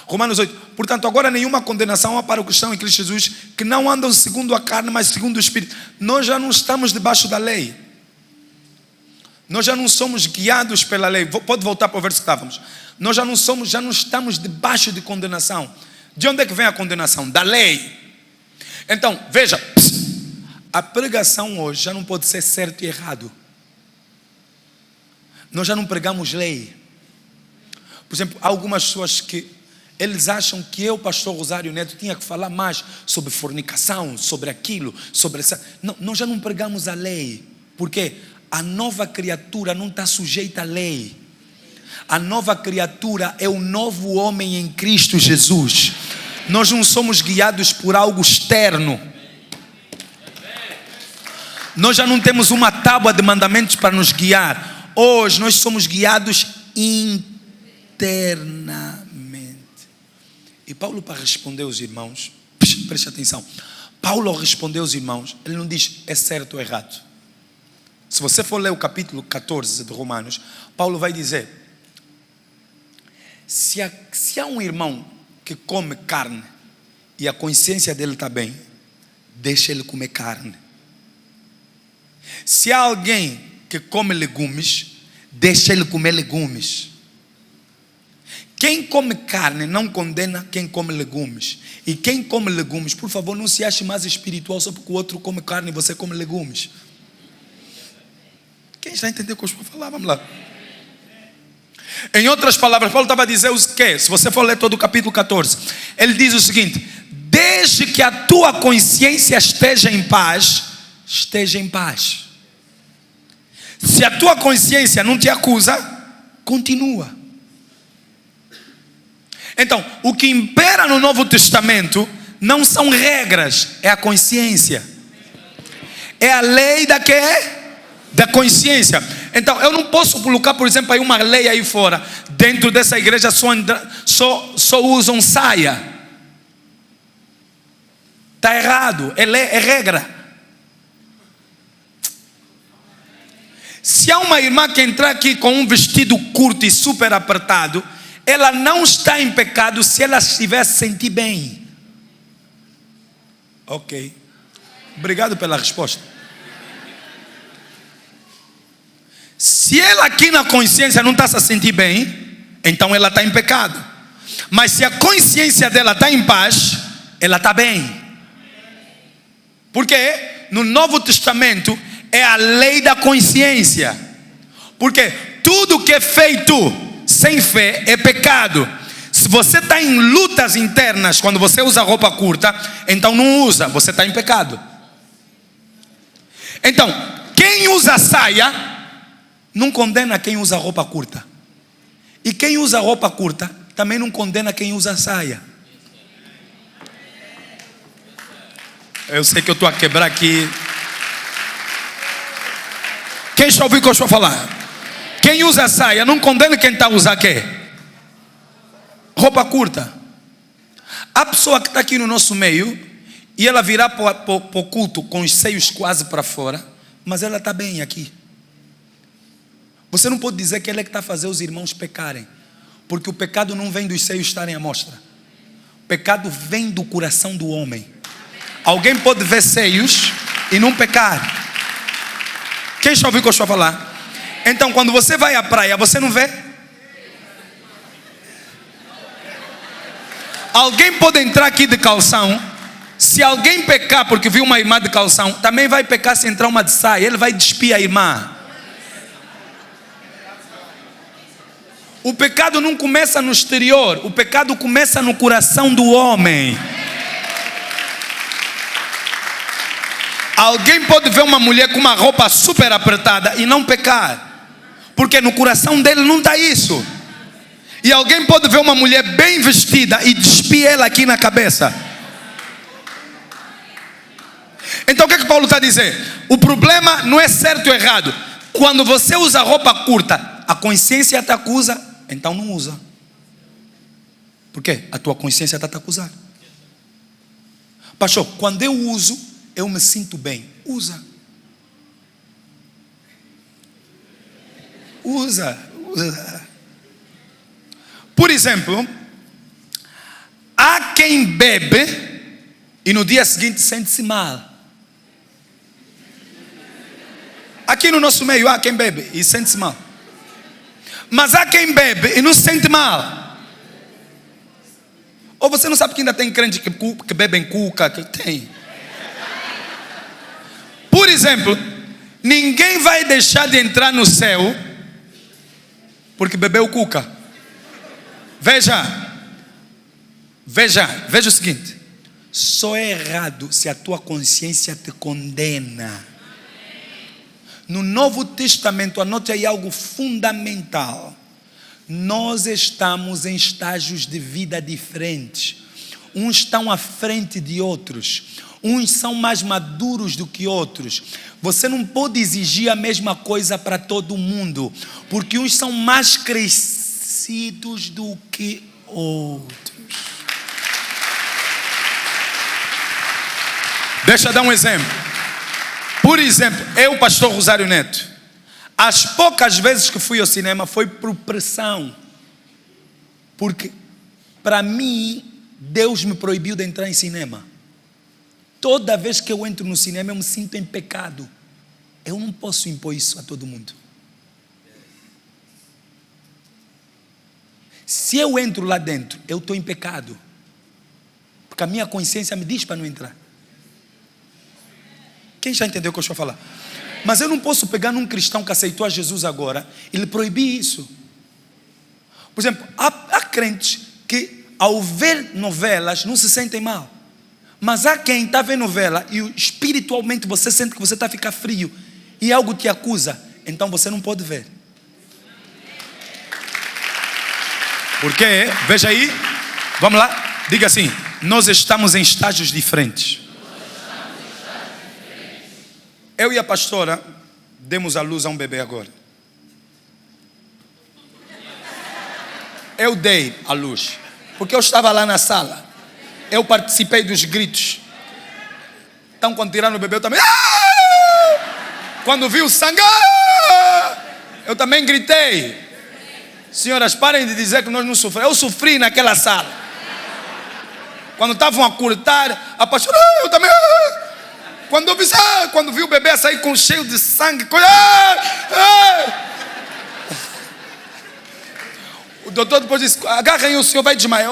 Romanos 8. Portanto, agora nenhuma condenação há para o cristão em Cristo Jesus, que não andam segundo a carne, mas segundo o Espírito. Nós já não estamos debaixo da lei. Nós já não somos guiados pela lei. Pode voltar para o verso que estávamos. Nós já não estamos debaixo de condenação. De onde é que vem a condenação? Da lei. Então, veja. A pregação hoje já não pode ser certo e errado. Nós já não pregamos lei. Por exemplo, há algumas pessoas que eles acham que eu, pastor Rosário Neto, tinha que falar mais sobre fornicação, sobre aquilo, sobre essa... Não, nós já não pregamos a lei. Porque a nova criatura não está sujeita à lei. A nova criatura é o novo homem em Cristo Jesus. Nós não somos guiados por algo externo. Nós já não temos uma tábua de mandamentos para nos guiar. Hoje nós somos guiados internamente. E Paulo, para responder aos irmãos, preste atenção. Paulo, ao responder aos irmãos, ele não diz é certo ou errado. Se você for ler o capítulo 14 de Romanos, Paulo vai dizer: se há um irmão que come carne e a consciência dele está bem, deixa ele comer carne. Se há alguém que come legumes, deixa ele comer legumes. Quem come carne não condena quem come legumes. E quem come legumes, por favor, não se ache mais espiritual só porque o outro come carne e você come legumes. Quem está entendendo o que eu estou falando? Vamos lá. Em outras palavras, Paulo estava a dizer o quê? Se você for ler todo o capítulo 14, ele diz o seguinte: desde que a tua consciência esteja em paz, esteja em paz. Se a tua consciência não te acusa, continua. Então, o que impera no Novo Testamento não são regras, é a consciência. É a lei da quê? Da consciência. Então, eu não posso colocar, por exemplo, aí uma lei aí fora. Dentro dessa igreja só usam saia. Está errado, é regra. Se há uma irmã que entrar aqui com um vestido curto e super apertado, ela não está em pecado se ela estiver se sentir bem. Ok. Obrigado pela resposta. Se ela aqui na consciência não está se sentir bem, então ela está em pecado. Mas se a consciência dela está em paz, ela está bem. Porque no Novo Testamento é a lei da consciência. Porque tudo que é feito sem fé é pecado. Se você está em lutas internas quando você usa roupa curta, então não usa, você está em pecado. Então, quem usa saia não condena quem usa roupa curta. E quem usa roupa curta também não condena quem usa saia. Eu sei que eu estou a quebrar aqui. Quem está ouvindo o que eu estou a falar? Quem usa saia não condena quem está a usar quê? Roupa curta. A pessoa que está aqui no nosso meio e ela virar para o culto com os seios quase para fora, mas ela está bem aqui. Você não pode dizer que ela é que está a fazer os irmãos pecarem, porque o pecado não vem dos seios estarem à mostra. O pecado vem do coração do homem. Alguém pode ver seios e não pecar. Quem já ouviu o que eu estou a falar? Então, quando você vai à praia, você não vê? Alguém pode entrar aqui de calção Se alguém pecar porque viu uma irmã de calção, também vai pecar se entrar uma de saia. Ele vai despir a irmã. O pecado não começa no exterior. O pecado começa no coração do homem. Alguém pode ver uma mulher com uma roupa super apertada e não pecar, porque no coração dele não está isso. E alguém pode ver uma mulher bem vestida e despir ela aqui na cabeça. Então o que Paulo está dizendo? O problema não é certo ou errado. Quando você usa roupa curta, a consciência te acusa, então não usa. Por quê? A tua consciência está te acusando. Pastor, quando eu uso, eu me sinto bem. Usa. Por exemplo, há quem bebe e no dia seguinte sente-se mal. Aqui no nosso meio há quem bebe e sente-se mal. Mas há quem bebe e não se sente mal. Ou você não sabe que ainda tem crente que bebem cuca? Que tem. Por exemplo, ninguém vai deixar de entrar no céu porque bebeu cuca. Veja o seguinte: só é errado se a tua consciência te condena. No Novo Testamento, anote aí algo fundamental. Nós estamos em estágios de vida diferentes. Uns estão à frente de outros. Uns são mais maduros do que outros. Você não pode exigir a mesma coisa para todo mundo, porque uns são mais crescidos do que outros. Deixa eu dar um exemplo. Por exemplo, eu, pastor Rosário Neto, as poucas vezes que fui ao cinema foi por pressão. Porque, para mim, Deus me proibiu de entrar em cinema. Toda vez que eu entro no cinema, eu me sinto em pecado. Eu não posso impor isso a todo mundo. Se eu entro lá dentro, eu estou em pecado. Porque a minha consciência me diz para não entrar. Quem já entendeu o que eu estou falando? Mas eu não posso pegar num cristão que aceitou a Jesus agora e lhe proibir isso. Por exemplo, há crentes que ao ver novelas não se sentem mal. Mas há quem está vendo novela e espiritualmente você sente que você está a ficar frio e algo te acusa, então você não pode ver. Porque, veja aí, vamos lá, diga assim: nós estamos em estágios diferentes. Eu e a pastora demos à luz a um bebê agora. Eu dei à luz, porque eu estava lá na sala. Eu participei dos gritos. Então quando tiraram o bebê eu também. Quando vi o sangue, eu também gritei. Senhoras, parem de dizer que nós não sofremos. Eu sofri naquela sala. Quando estavam a cortar, a pastora, eu também. Quando vi o bebê sair com cheio de sangue, o doutor depois disse: agarrem o senhor, vai desmaiar.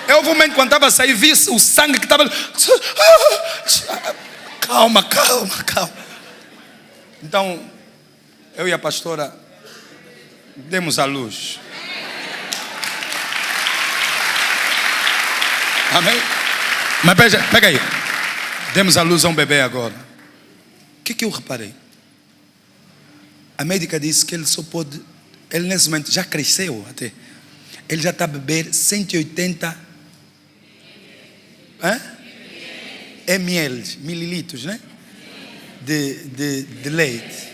Eu um momento quando estava a sair, vi o sangue que estava. Calma. Então, eu e a pastora demos à luz. Amém? Mas pega aí. Demos à luz a um bebê agora. O que eu reparei? A médica disse que ele só pode. Ele nesse momento já cresceu até. Ele já está a beber 180 ml, mililitros, né? De leite.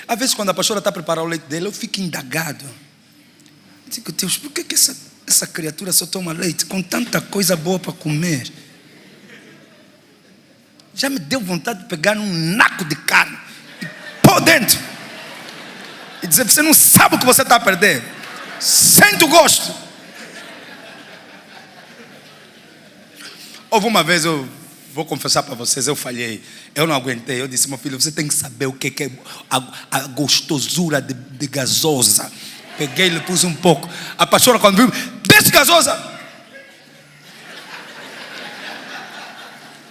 Às vezes quando a pastora está a preparar o leite dele, eu fico indagado. Eu digo: Deus, por que essa criatura só toma leite com tanta coisa boa para comer? Já me deu vontade de pegar um naco de carne e pôr dentro e dizer: você não sabe o que você está a perder. Sente o gosto. Houve uma vez, eu vou confessar para vocês, eu falhei. Eu não aguentei. Eu disse: meu filho, você tem que saber o que é a gostosura de gasosa. Peguei e lhe pus um pouco. A pastora quando viu: desce gasosa.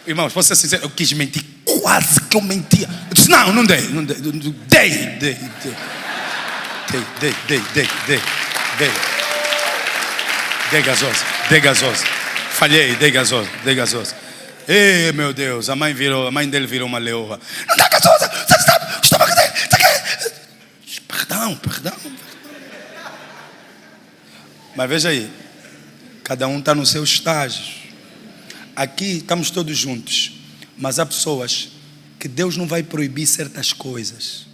Irmãos, posso ser sincero, eu quis mentir, quase que eu mentia. Eu disse, não dei. Dei gasosa. Falhei, dei gasosa. Ei, meu Deus, a mãe dele virou uma leoa. Não dá gasosa, o estômago dele. Perdão. Mas veja aí, cada um está no seu estágio. Aqui estamos todos juntos, mas há pessoas que Deus não vai proibir certas coisas,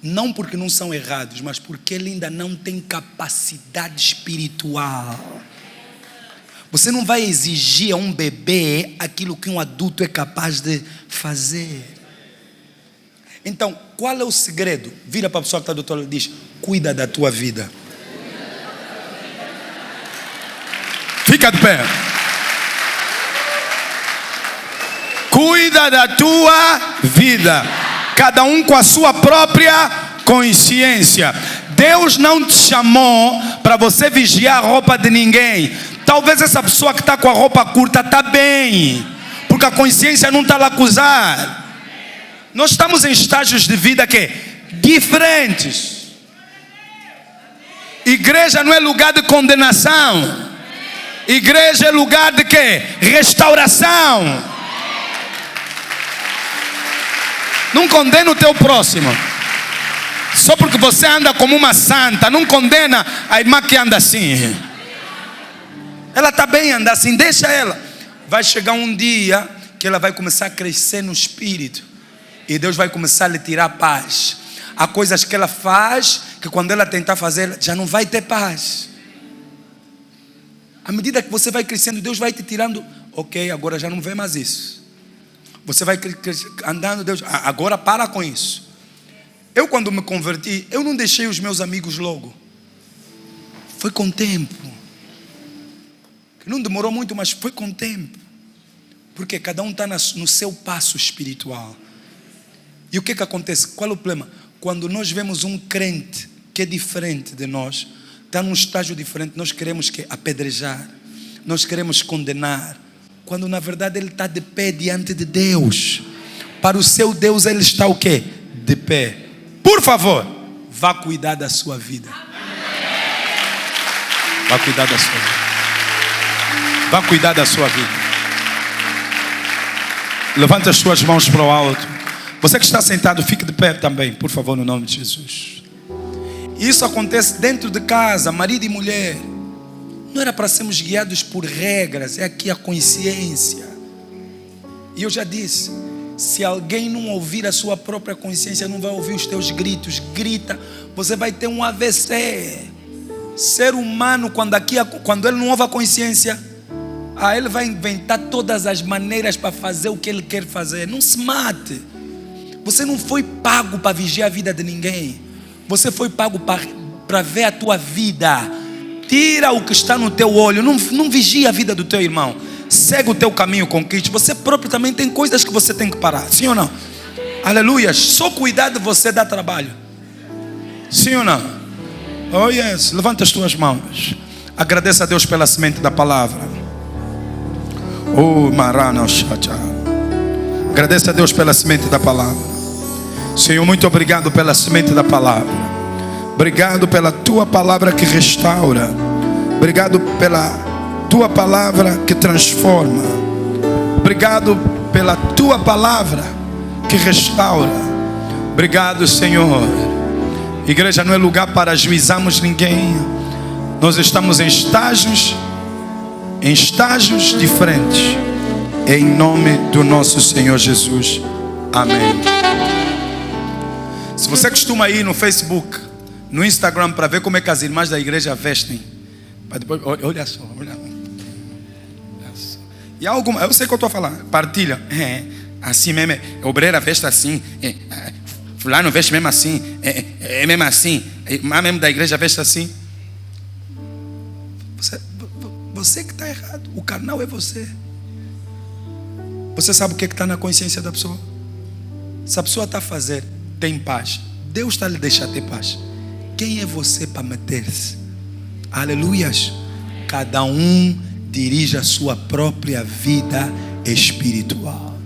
não porque não são errados, mas porque ele ainda não tem capacidade espiritual. Você não vai exigir a um bebê aquilo que um adulto é capaz de fazer. Então, qual é o segredo? Vira para a pessoa que está do outro lado e diz: cuida da tua vida. Fica de pé. Cuida da tua vida. Cada um com a sua própria consciência. Deus não te chamou para você vigiar a roupa de ninguém. Talvez essa pessoa que está com a roupa curta está bem, porque a consciência não está lá a acusar. Nós estamos em estágios de vida que diferentes. Igreja não é lugar de condenação. Igreja é lugar de quê? Restauração. Não condena o teu próximo. Só porque você anda como uma santa, não condena a irmã que anda assim. Ela está bem andar assim, deixa ela. Vai chegar um dia que ela vai começar a crescer no espírito. E Deus vai começar a lhe tirar paz. Há coisas que ela faz que quando ela tentar fazer, já não vai ter paz. À medida que você vai crescendo, Deus vai te tirando. Ok, agora já não vê mais isso. Você vai andando, Deus, agora para com isso. Eu quando me converti, eu não deixei os meus amigos logo. Foi com o tempo. Não demorou muito, mas foi com o tempo. Porque cada um está no seu passo espiritual. E o que acontece? Qual é o problema? Quando nós vemos um crente que é diferente de nós, está num estágio diferente, nós queremos apedrejar, nós queremos condenar, quando na verdade ele está de pé diante de Deus. Para o seu Deus ele está o quê? De pé. Por favor, vá cuidar da sua vida. Vá cuidar da sua vida. Vá cuidar da sua vida. Levante as suas mãos para o alto. Você que está sentado, fique de pé também, por favor, no nome de Jesus. Isso acontece dentro de casa, marido e mulher. Não era para sermos guiados por regras, é aqui a consciência. E eu já disse, se alguém não ouvir a sua própria consciência, não vai ouvir os teus gritos. Grita, você vai ter um AVC. Ser humano, quando ele não ouve a consciência, ele vai inventar todas as maneiras para fazer o que ele quer fazer. Não se mate. Você não foi pago para vigiar a vida de ninguém. Você foi pago para ver a tua vida. Tira o que está no teu olho. Não vigia a vida do teu irmão. Segue o teu caminho com Cristo. Você próprio também tem coisas que você tem que parar. Sim ou não? Aleluia. Só cuidar de você dá trabalho. Sim ou não? Oh yes. Levanta as tuas mãos. Agradeça a Deus pela semente da palavra. Oh Marana Chacha. Agradeça a Deus pela semente da palavra. Senhor, muito obrigado pela semente da palavra. Obrigado pela tua palavra que restaura. Obrigado pela tua palavra que transforma. Obrigado pela tua palavra que restaura. Obrigado, Senhor. Igreja não é lugar para ajuizarmos ninguém. Nós estamos em estágios diferentes. Em nome do nosso Senhor Jesus. Amém. Se você costuma ir no Facebook, no Instagram, para ver como é que as irmãs da igreja vestem, depois, olha só. E alguma, eu sei o que eu estou a falar. Partilha. Assim mesmo. Obreira veste assim. Fulano veste mesmo assim. É mesmo assim. Irmã mesmo da igreja veste assim. Você que está errado. O carnal é você. Você sabe o que está na consciência da pessoa? Se a pessoa está a fazer, tem paz. Deus está a lhe deixar ter paz. Quem é você para meter-se? Aleluias. Cada um dirija a sua própria vida espiritual.